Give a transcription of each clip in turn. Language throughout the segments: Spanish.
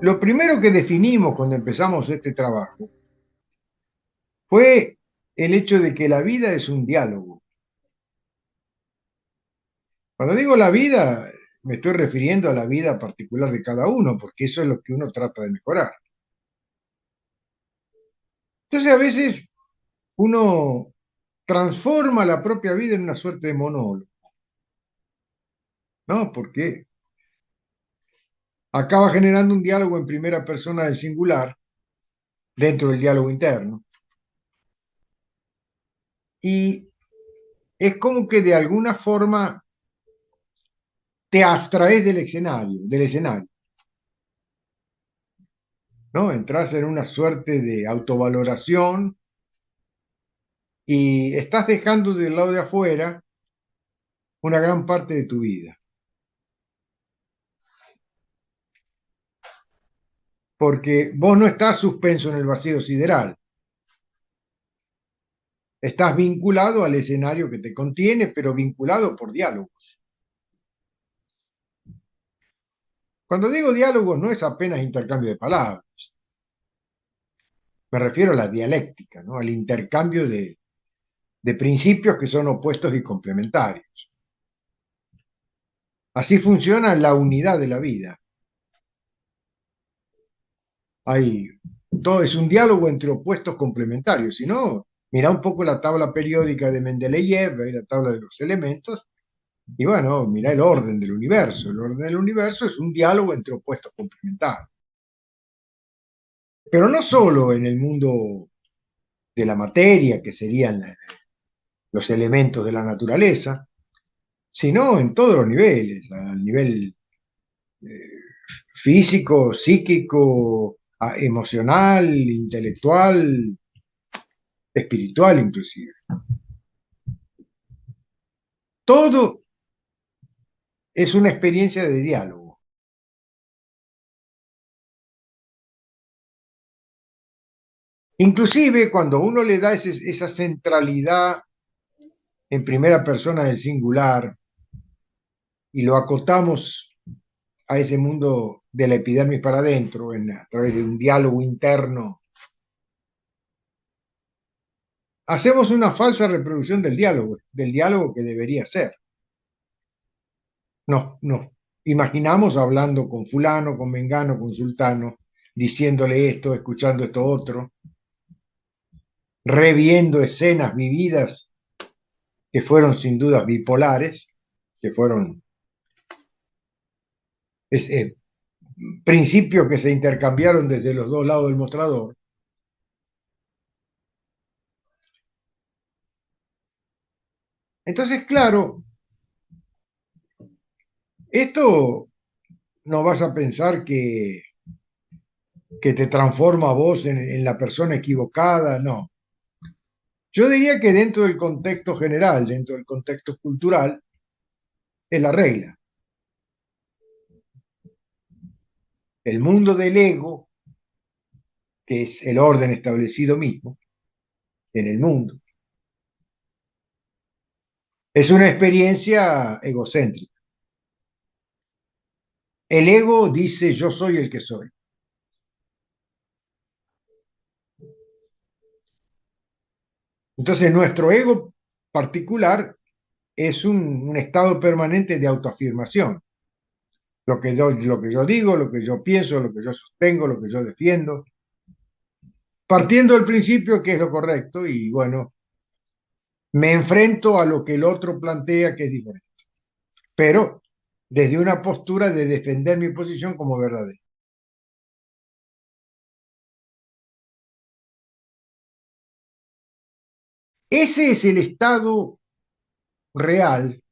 Lo primero que definimos cuando empezamos este trabajo fue el hecho de que la vida es un diálogo. Cuando digo la vida, me estoy refiriendo a la vida particular de cada uno, porque eso es lo que uno trata de mejorar. Entonces, a veces uno transforma la propia vida en una suerte de monólogo, ¿no? Porque acaba generando un diálogo en primera persona del singular dentro del diálogo interno. Y es como que de alguna forma te abstraes del escenario, ¿no? Entras en una suerte de autovaloración y estás dejando del lado de afuera una gran parte de tu vida. Porque vos no estás suspenso en el vacío sideral, estás vinculado al escenario que te contiene, pero vinculado por diálogos. Cuando digo diálogos no es apenas intercambio de palabras, me refiero a la dialéctica, ¿no? Al intercambio de principios que son opuestos y complementarios. Así funciona la unidad de la vida. Hay, todo es un diálogo entre opuestos complementarios. Si no, mira un poco la tabla periódica de Mendeleev, la tabla de los elementos, y bueno, mira el orden del universo. El orden del universo es un diálogo entre opuestos complementarios. Pero no solo en el mundo de la materia, que serían los elementos de la naturaleza, sino en todos los niveles, al nivel eh, físico, psíquico, emocional, intelectual, espiritual inclusive. Todo es una experiencia de diálogo. Inclusive cuando uno le da esa centralidad en primera persona del singular y lo acotamos a ese mundo de la epidermis para adentro a través de un diálogo interno, hacemos una falsa reproducción del diálogo que debería ser. Nos imaginamos hablando con fulano, con mengano, con sultano, diciéndole esto, escuchando esto otro, reviendo escenas vividas que fueron sin dudas bipolares, que fueron eh, principios que se intercambiaron desde los dos lados del mostrador. Entonces, claro, esto no vas a pensar que te transforma a vos en la persona equivocada, no. Yo diría que dentro del contexto general, dentro del contexto cultural, es la regla. El mundo del ego, que es el orden establecido mismo en el mundo, es una experiencia egocéntrica. El ego dice yo soy el que soy. Entonces nuestro ego particular es un estado permanente de autoafirmación. Lo que yo digo, lo que yo pienso, lo que yo sostengo, lo que yo defiendo, partiendo del principio que es lo correcto y bueno, me enfrento a lo que el otro plantea que es diferente, pero desde una postura de defender mi posición como verdadera. Ese es el estado real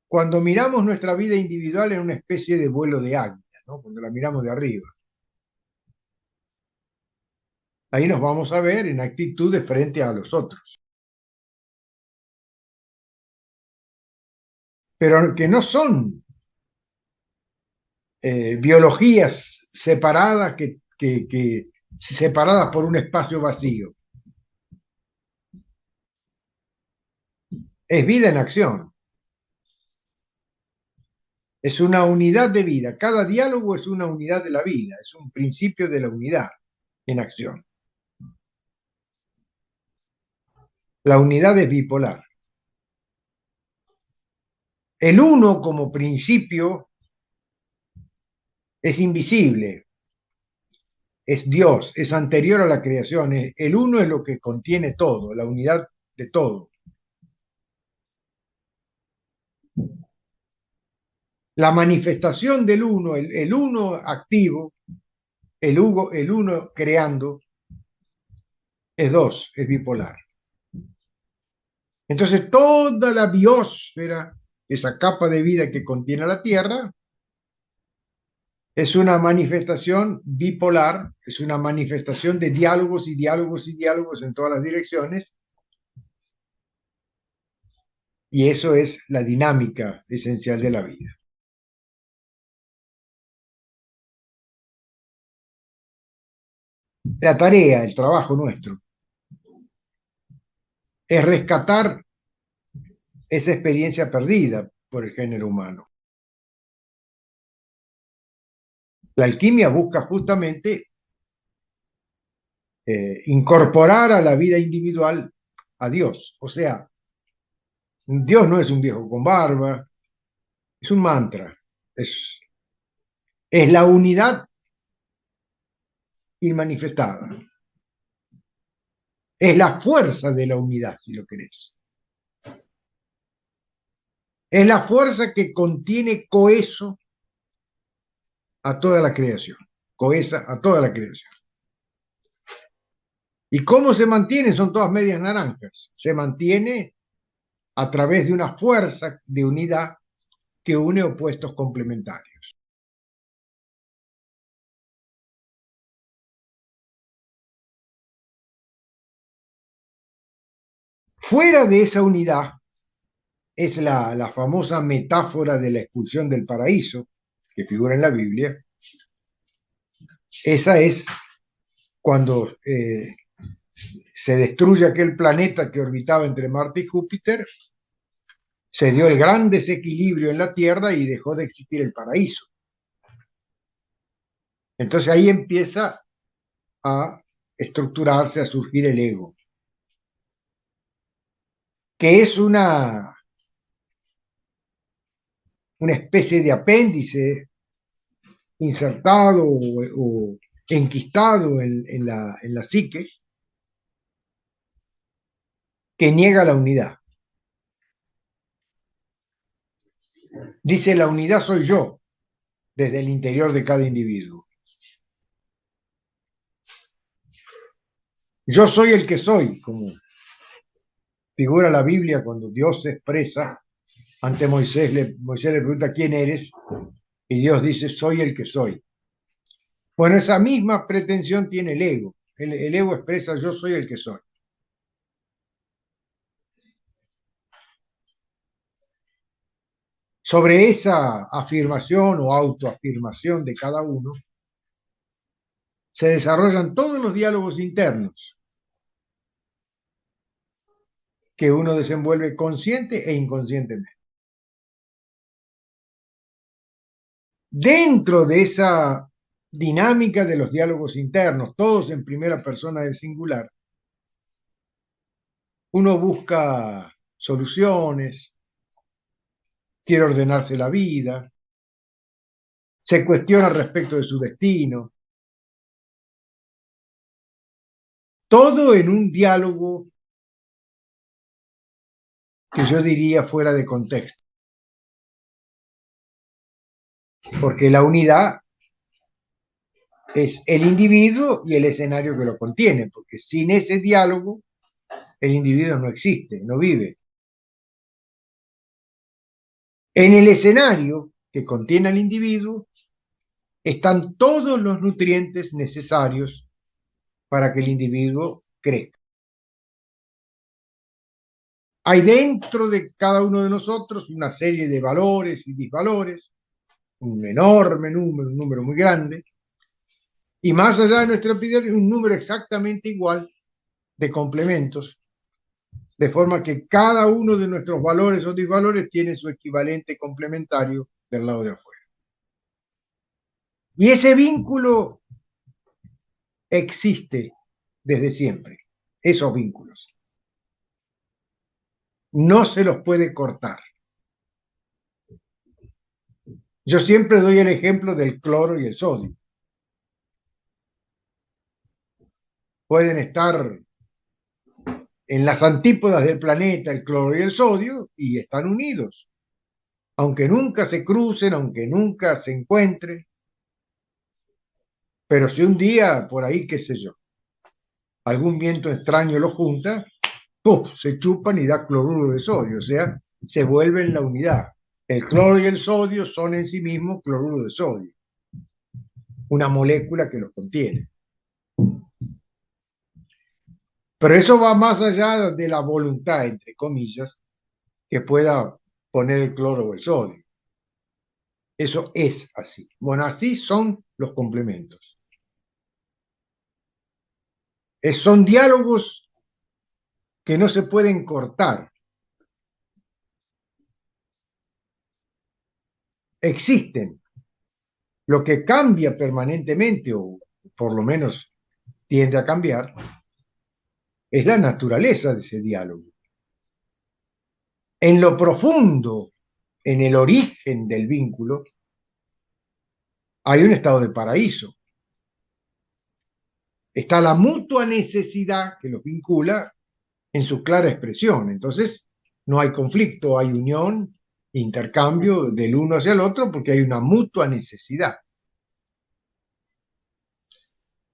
cuando miramos nuestra vida individual en una especie de vuelo de águila, ¿no? Cuando la miramos de arriba. Ahí nos vamos a ver en actitud de frente a los otros. Pero que no son biologías separadas separadas por un espacio vacío. Es vida en acción. Es una unidad de vida. Cada diálogo es una unidad de la vida. Es un principio de la unidad en acción. La unidad es bipolar. El uno como principio es invisible, es Dios, es anterior a la creación. El uno es lo que contiene todo, la unidad de todo. La manifestación del uno, el uno activo, el uno creando, es dos, es bipolar. Entonces toda la biosfera, esa capa de vida que contiene la Tierra, es una manifestación bipolar, es una manifestación de diálogos y diálogos y diálogos en todas las direcciones, y eso es la dinámica esencial de la vida. La tarea, el trabajo nuestro, es rescatar esa experiencia perdida por el género humano. La alquimia busca justamente incorporar a la vida individual a Dios. O sea, Dios no es un viejo con barba, es un mantra, es la unidad inmanifestada. Es la fuerza de la unidad, si lo querés. Es la fuerza que contiene coheso a toda la creación, cohesa a toda la creación. ¿Y cómo se mantiene? Son todas medias naranjas. Se mantiene a través de una fuerza de unidad que une opuestos complementarios. Fuera de esa unidad es la famosa metáfora de la expulsión del paraíso, que figura en la Biblia. Esa es cuando se destruye aquel planeta que orbitaba entre Marte y Júpiter, se dio el gran desequilibrio en la Tierra y dejó de existir el paraíso. Entonces ahí empieza a estructurarse, a surgir el ego, que es una especie de apéndice insertado o enquistado en la psique, que niega la unidad. Dice, la unidad soy yo, desde el interior de cada individuo. Yo soy el que soy, como figura la Biblia cuando Dios se expresa ante Moisés. Moisés le pregunta quién eres y Dios dice, soy el que soy. Bueno, esa misma pretensión tiene el ego. El ego expresa, yo soy el que soy. Sobre esa afirmación o autoafirmación de cada uno, se desarrollan todos los diálogos internos que uno desenvuelve consciente e inconscientemente. Dentro de esa dinámica de los diálogos internos, todos en primera persona del singular, uno busca soluciones, quiere ordenarse la vida, se cuestiona respecto de su destino. Todo en un diálogo que yo diría fuera de contexto. Porque la unidad es el individuo y el escenario que lo contiene, porque sin ese diálogo el individuo no existe, no vive. En el escenario que contiene al individuo están todos los nutrientes necesarios para que el individuo crezca. Hay dentro de cada uno de nosotros una serie de valores y disvalores, un enorme número, un número muy grande, Y más allá de nuestra epidermis, un número exactamente igual de complementos, de forma que cada uno de nuestros valores o disvalores tiene su equivalente complementario del lado de afuera. Y ese vínculo existe desde siempre, esos vínculos. No se los puede cortar. Yo siempre doy el ejemplo del cloro y el sodio. Pueden estar en las antípodas del planeta el cloro y el sodio y están unidos, aunque nunca se crucen, aunque nunca se encuentren. Pero si un día, por ahí, qué sé yo, algún viento extraño los junta, ¡puf!, se chupan y da cloruro de sodio, o sea, se vuelven la unidad. El cloro y el sodio son en sí mismos cloruro de sodio, una molécula que los contiene. Pero eso va más allá de la voluntad, entre comillas, que pueda poner el cloro o el sodio. Eso es así. Bueno, así son los complementos. Son diálogos que no se pueden cortar. Existen. Lo que cambia permanentemente, o por lo menos tiende a cambiar, es la naturaleza de ese diálogo. En lo profundo, en el origen del vínculo, hay un estado de paraíso. Está la mutua necesidad que los vincula en su clara expresión. Entonces, no hay conflicto, hay unión, intercambio del uno hacia el otro, porque hay una mutua necesidad.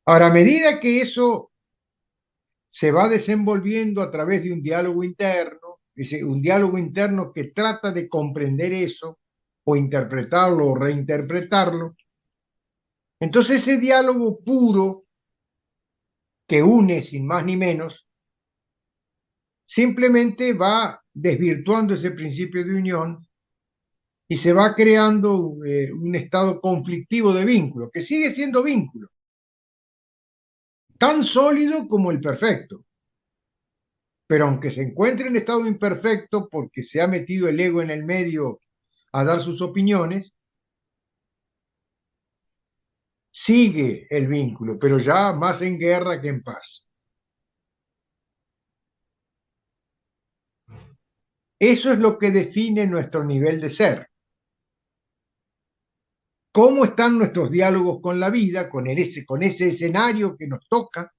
Ahora, a medida que eso se va desenvolviendo a través de un diálogo interno que trata de comprender eso, o interpretarlo o reinterpretarlo, entonces ese diálogo puro que une sin más ni menos, simplemente va desvirtuando ese principio de unión y se va creando un estado conflictivo de vínculo, que sigue siendo vínculo, tan sólido como el perfecto. Pero aunque se encuentre en estado imperfecto porque se ha metido el ego en el medio a dar sus opiniones, sigue el vínculo, pero ya más en guerra que en paz. Eso es lo que define nuestro nivel de ser. ¿Cómo están nuestros diálogos con la vida, con ese escenario que nos toca,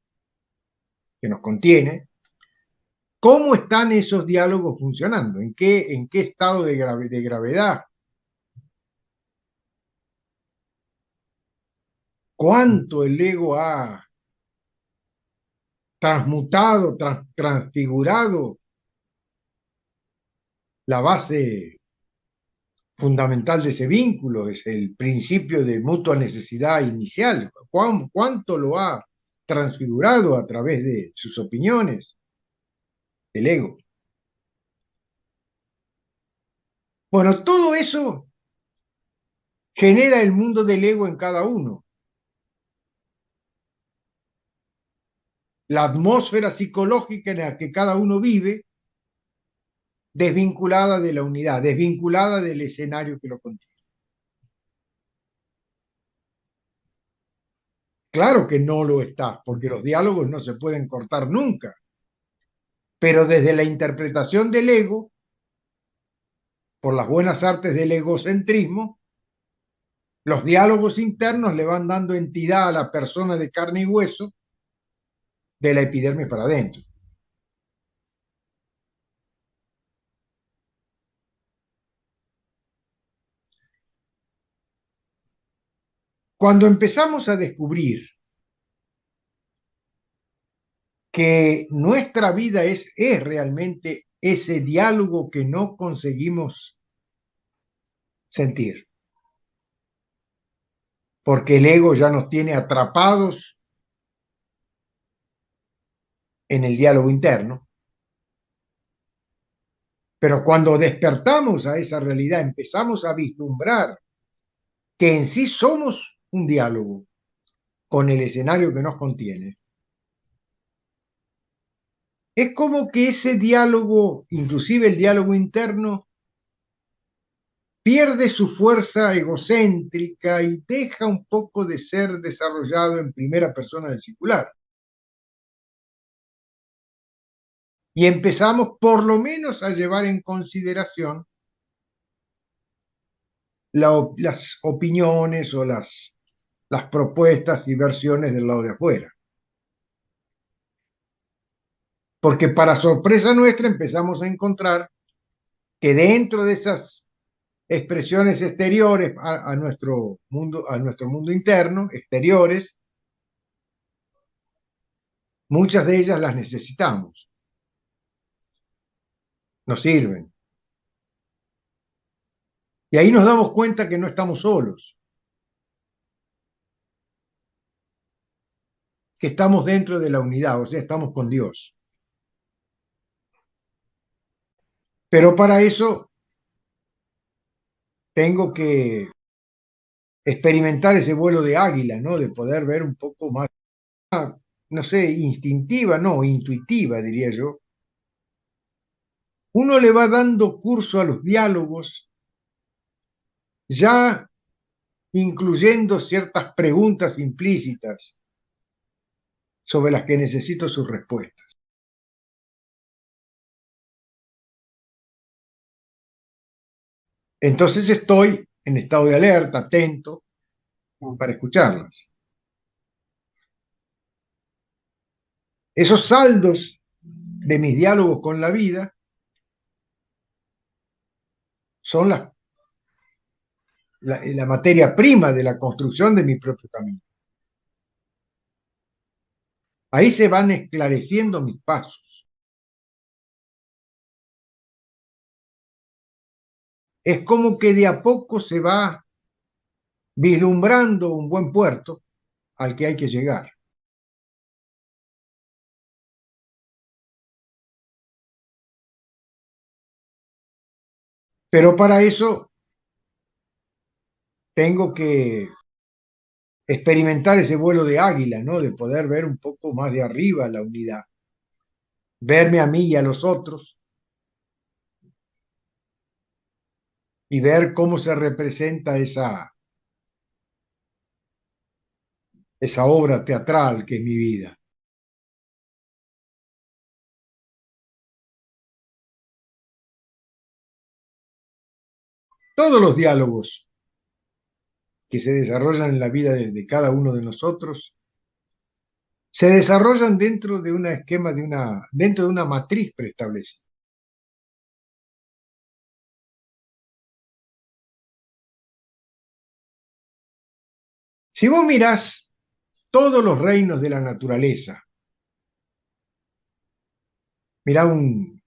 que nos contiene? ¿Cómo están esos diálogos funcionando? ¿En qué estado de gravedad? ¿Cuánto el ego ha transmutado, transfigurado la base fundamental de ese vínculo? Es el principio de mutua necesidad inicial. ¿Cuánto lo ha transfigurado a través de sus opiniones? El ego. Bueno, todo eso genera el mundo del ego en cada uno. La atmósfera psicológica en la que cada uno vive, desvinculada de la unidad, desvinculada del escenario que lo contiene. Claro que no lo está, porque los diálogos no se pueden cortar nunca. Pero desde la interpretación del ego, por las buenas artes del egocentrismo, los diálogos internos le van dando entidad a la persona de carne y hueso de la epidermis para adentro. Cuando empezamos a descubrir que nuestra vida es realmente ese diálogo que no conseguimos sentir, porque el ego ya nos tiene atrapados en el diálogo interno. Pero cuando despertamos a esa realidad, empezamos a vislumbrar que en sí somos un diálogo con el escenario que nos contiene, es como que ese diálogo, inclusive el diálogo interno, pierde su fuerza egocéntrica y deja un poco de ser desarrollado en primera persona del singular. Y empezamos por lo menos a llevar en consideración las opiniones o las propuestas y versiones del lado de afuera. Porque para sorpresa nuestra empezamos a encontrar que dentro de esas expresiones exteriores a nuestro mundo interno, exteriores, muchas de ellas las necesitamos, nos sirven. Y ahí nos damos cuenta que no estamos solos, que estamos dentro de la unidad, o sea, estamos con Dios. Pero para eso tengo que experimentar ese vuelo de águila, ¿no? De poder ver un poco más, no sé, instintiva, no, intuitiva, diría yo. Uno le va dando curso a los diálogos, ya incluyendo ciertas preguntas implícitas sobre las que necesito sus respuestas. Entonces estoy en estado de alerta, atento, para escucharlas. Esos saldos de mis diálogos con la vida son la materia prima de la construcción de mi propio camino. Ahí se van esclareciendo mis pasos. Es como que de a poco se va vislumbrando un buen puerto al que hay que llegar. Pero para eso tengo que experimentar ese vuelo de águila, ¿no? De poder ver un poco más de arriba la unidad, verme a mí y a los otros y ver cómo se representa esa obra teatral que es mi vida. Todos los diálogos que se desarrollan en la vida de cada uno de nosotros se desarrollan dentro de un esquema, dentro de una matriz preestablecida. Si vos mirás todos los reinos de la naturaleza, mirá un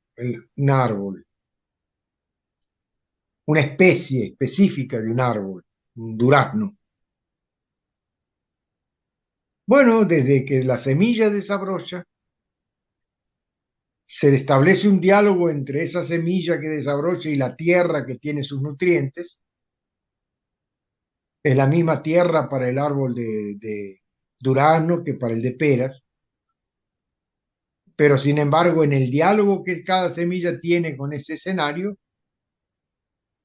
árbol, una especie específica de un árbol, un durazno. Bueno, desde que la semilla desabrocha, se establece un diálogo entre esa semilla que desabrocha y la tierra que tiene sus nutrientes. Es la misma tierra para el árbol de durazno que para el de peras. Pero sin embargo, en el diálogo que cada semilla tiene con ese escenario,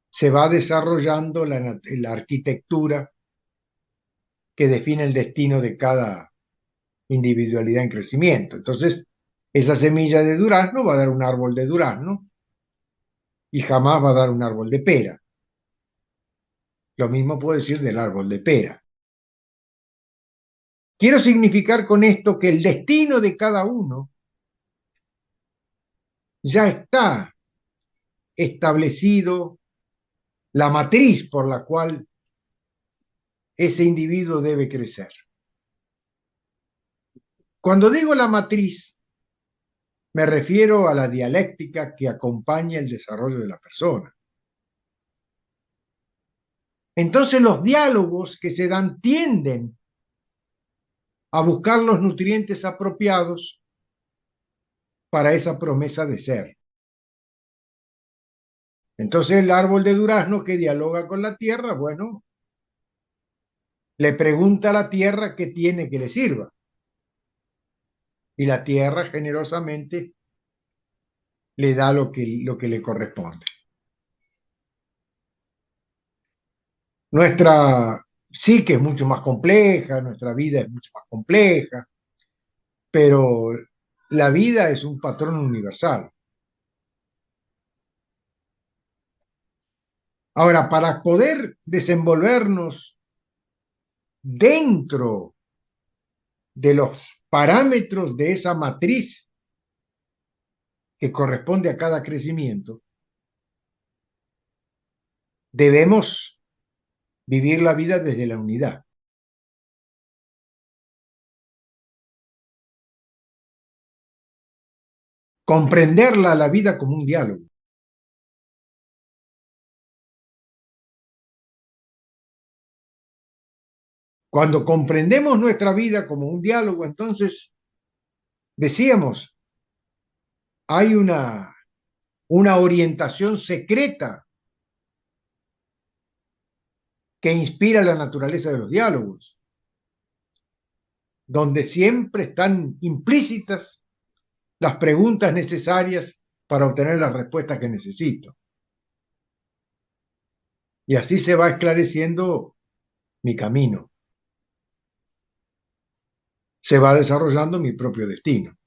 se va desarrollando la arquitectura que define el destino de cada individualidad en crecimiento. Entonces, esa semilla de durazno va a dar un árbol de durazno y jamás va a dar un árbol de pera. Lo mismo puedo decir del árbol de pera. Quiero significar con esto que el destino de cada uno ya está establecido, la matriz por la cual ese individuo debe crecer. Cuando digo la matriz, me refiero a la dialéctica que acompaña el desarrollo de la persona. Entonces los diálogos que se dan tienden a buscar los nutrientes apropiados para esa promesa de ser. Entonces el árbol de durazno que dialoga con la tierra, bueno, le pregunta a la tierra qué tiene que le sirva. Y la tierra generosamente le da lo que le corresponde. Nuestra psique es mucho más compleja, nuestra vida es mucho más compleja, pero la vida es un patrón universal. Ahora, para poder desenvolvernos dentro de los parámetros de esa matriz que corresponde a cada crecimiento, debemos vivir la vida desde la unidad. Comprenderla la vida como un diálogo. Cuando comprendemos nuestra vida como un diálogo, entonces decíamos, hay una orientación secreta que inspira la naturaleza de los diálogos, donde siempre están implícitas las preguntas necesarias para obtener las respuestas que necesito. Y así se va esclareciendo mi camino, se va desarrollando mi propio destino.